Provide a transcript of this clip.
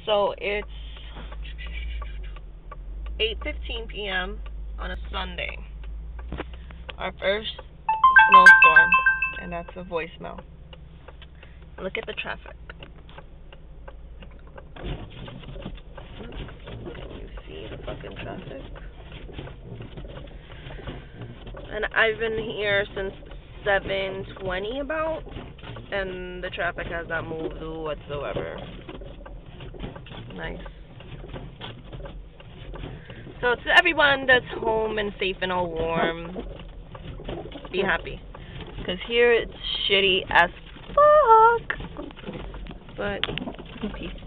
So it's 8:15 p.m. on a Sunday. Our first snowstorm, and that's a voicemail. Look at the traffic. You see the fucking traffic? And I've been here since 7:20 about, and the traffic has not moved whatsoever. Nice. So to everyone that's home and safe and all warm, be happy. Because here it's shitty as fuck. But peace.